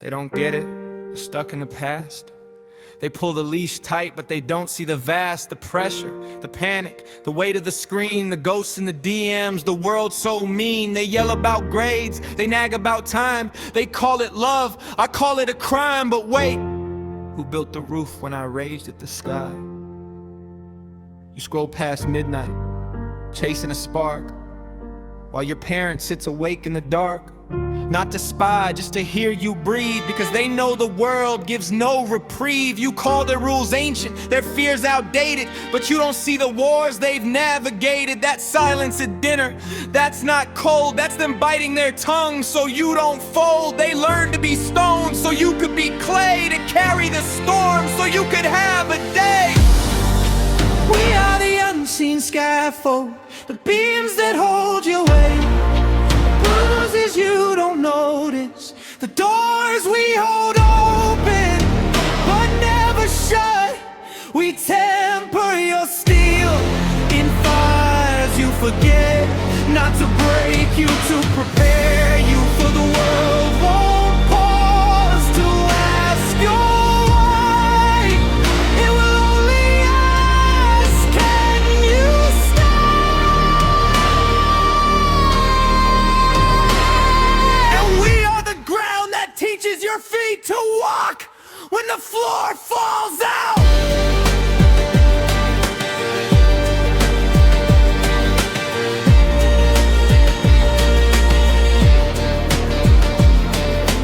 They don't get it, they're stuck in the past. They pull the leash tight, but they don't see the vast, the pressure, the panic, the weight of the screen, the ghosts in the DMs, the world so mean. They yell about grades, they nag about time, they call it love, I call it a crime. But wait, who built the roof when I raged at the sky? You scroll past midnight, chasing a spark, while your parent sits awake in the dark. Not to spy, just to hear you breathe, because they know the world gives no reprieve. You call their rules ancient, their fears outdated, but you don't see the wars they've navigated. That silence at dinner, that's not cold, that's them biting their tongues so you don't fold. They learned to be stone so you could be clay, to carry the storm so you could have a day. We are the unseen scaffold, the beams that hold your weight, bruises you don't notice, the doors we hold open but never shut. We temper your steel in fires you forget, not to break you, to prepare you for the world won't pause to ask your why. It will only ask, can you teaches your feet to walk when the floor falls out.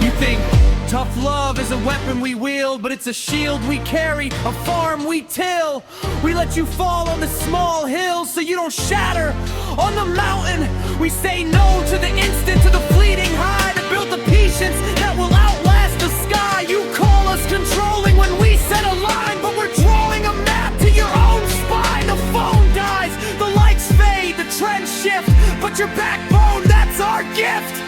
You think tough love is a weapon we wield, but it's a shield we carry, a farm we till. We let you fall on the small hills so you don't shatter on the mountain. We say no to the instant, to the fleeting high, to build the patience that will outlast the sky. You call us controlling when we set a line, but we're drawing a map to your own spine. The phone dies, the lights fade, the trends shift, but your backbone, that's our gift.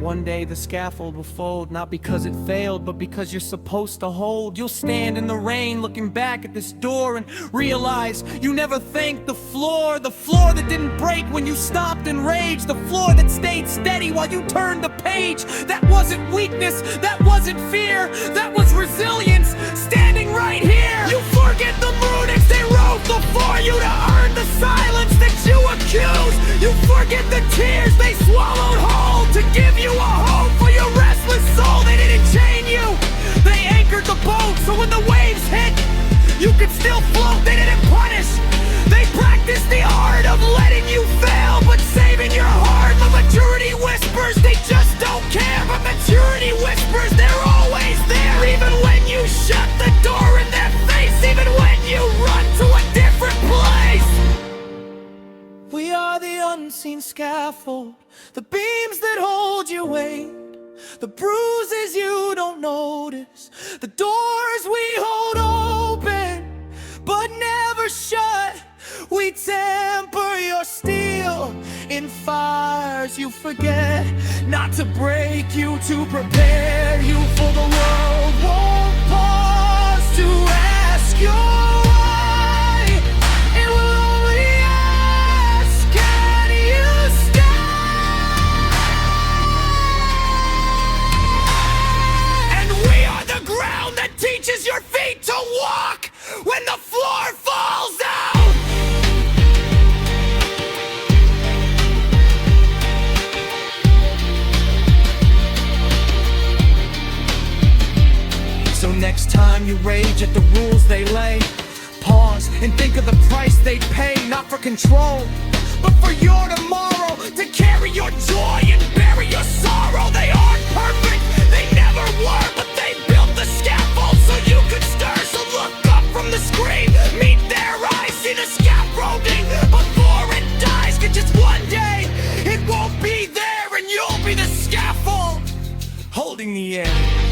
One day the scaffold will fold, not because it failed, but because you're supposed to hold. You'll stand in the rain looking back at this door and realize you never thanked the floor that didn't break when you stopped and raged, the floor that stayed steady while you turned the page. That wasn't weakness, that wasn't fear, that was resilience, standing right here. You forget the runics they wrote before you to earn the silence that you accuse. You forget the tears they swallowed whole to give you a home for your restless soul. They didn't chain you, they anchored the boat so when the waves hit, you could still float. They didn't punish, they practiced the art of letting you fail but saving your heart. The maturity whispers they just don't care, but maturity whispers they're always there, even when you shut the door in their face, even when you run to a different place. We are the unseen scaffold, the beams that hold your weight, the bruises you don't notice, the doors we hold open but never shut. We temper your steel in fires you forget, not to break you, to prepare you for the world won't pause to ask your why. It will only ask, can you stand? And we are the ground that teaches your feet to walk when the floor falls out. So next time you rage at the rules they lay, pause and think of the price they pay, not for control, but for your tomorrow, to carry your joy and bury your sorrow. They aren't perfect, they never were, but they built the scaffold so you could stir. So look up from the screen, meet their eyes, see the scaffolding before it dies. 'Cause just one day, it won't be there and you'll be the scaffold holding the end.